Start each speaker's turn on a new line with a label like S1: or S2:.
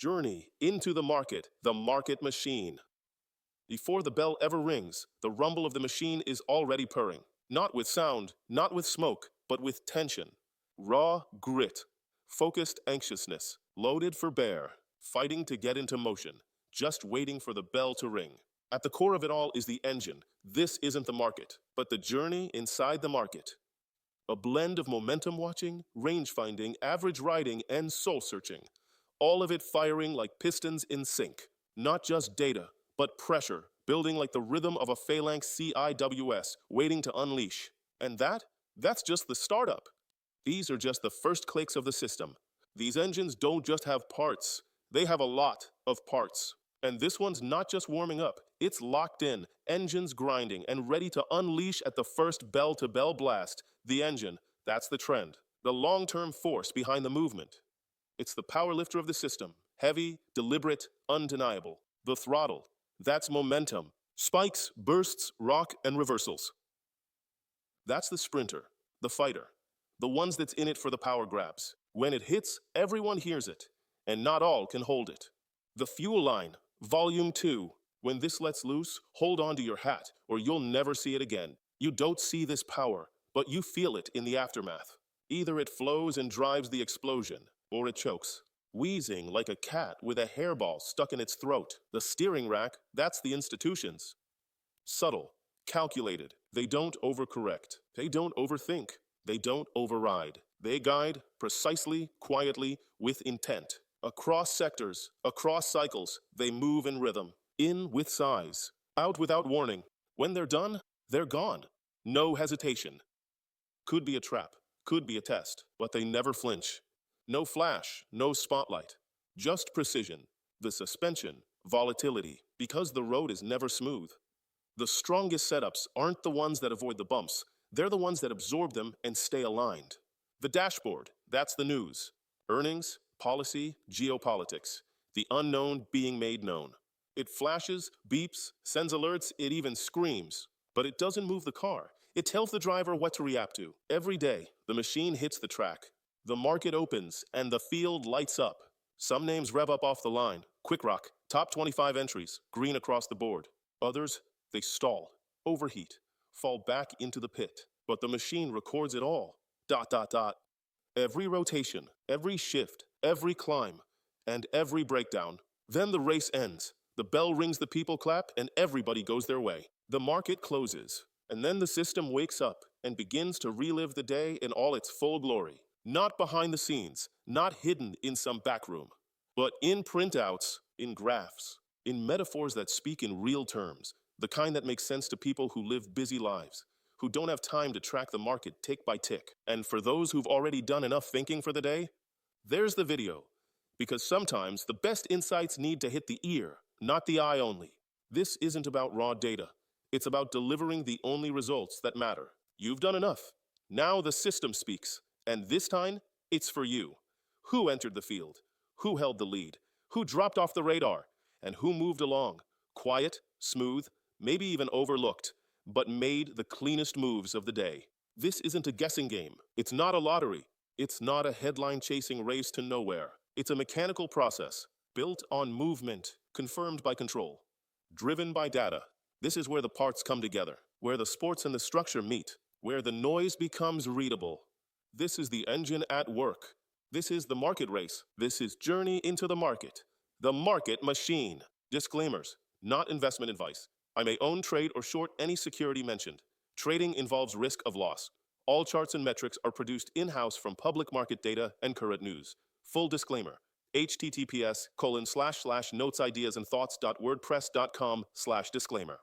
S1: Journey into the market machine. Before the bell ever rings, the rumble of the machine is already purring. Not with sound, not with smoke, but with tension. Raw grit, focused anxiousness, loaded for bear, fighting to get into motion, just waiting for the bell to ring. At the core of it all is the engine. This isn't the market, but the journey inside the market. A blend of momentum watching, range finding, average riding, and soul searching. All of it firing like pistons in sync. Not just data, but pressure, building like the rhythm of a phalanx CIWS, waiting to unleash. And that's just the startup. These are just the first clicks of the system. These engines don't just have parts, they have a lot of parts. And this one's not just warming up, it's locked in, engines grinding and ready to unleash at the first bell-to-bell blast. The engine, that's the trend, the long-term force behind the movement. It's the power lifter of the system, heavy, deliberate, undeniable. The throttle, that's momentum, spikes, bursts, rock, and reversals. That's the sprinter, the fighter, the ones that's in it for the power grabs. When it hits, everyone hears it, and not all can hold it. The fuel line, Volume 2. When this lets loose, hold on to your hat, or you'll never see it again. You don't see this power, but you feel it in the aftermath. Either it flows and drives the explosion, or it chokes, wheezing like a cat with a hairball stuck in its throat. The steering rack, that's the institutions. Subtle, calculated. They don't overcorrect. They don't overthink. They don't override. They guide precisely, quietly, with intent. Across sectors, across cycles, they move in rhythm. In with size, out without warning. When they're done, they're gone. No hesitation. Could be a trap, could be a test, but they never flinch. No flash, no spotlight. Just precision. The suspension, volatility, because the road is never smooth. The strongest setups aren't the ones that avoid the bumps. They're the ones that absorb them and stay aligned. The dashboard, that's the news. Earnings, policy, geopolitics. The unknown being made known. It flashes, beeps, sends alerts, it even screams. But it doesn't move the car. It tells the driver what to react to. Every day, the machine hits the track. The market opens, and the field lights up. Some names rev up off the line. QuickRock, top 25 entries, green across the board. Others, they stall, overheat, fall back into the pit. But the machine records it all. ... Every rotation, every shift, every climb, and every breakdown. Then the race ends. The bell rings, the people clap, and everybody goes their way. The market closes, and then the system wakes up and begins to relive the day in all its full glory. Not behind the scenes, not hidden in some back room, but in printouts, in graphs, in metaphors that speak in real terms, the kind that makes sense to people who live busy lives, who don't have time to track the market tick by tick. And for those who've already done enough thinking for the day, there's the video. Because sometimes the best insights need to hit the ear, not the eye only. This isn't about raw data. It's about delivering the only results that matter. You've done enough. Now the system speaks. And this time, it's for you. Who entered the field? Who held the lead? Who dropped off the radar? And who moved along? Quiet, smooth, maybe even overlooked, but made the cleanest moves of the day. This isn't a guessing game. It's not a lottery. It's not a headline-chasing race to nowhere. It's a mechanical process, built on movement, confirmed by control, driven by data. This is where the parts come together, where the sports and the structure meet, where the noise becomes readable. This is the engine at work. This is the market race. This is Journey into the Market. The market machine. Disclaimers, not investment advice. I may own, trade, or short any security mentioned. Trading involves risk of loss. All charts and metrics are produced in-house from public market data and current news. Full disclaimer. https://notesideasandthoughts.wordpress.com/disclaimer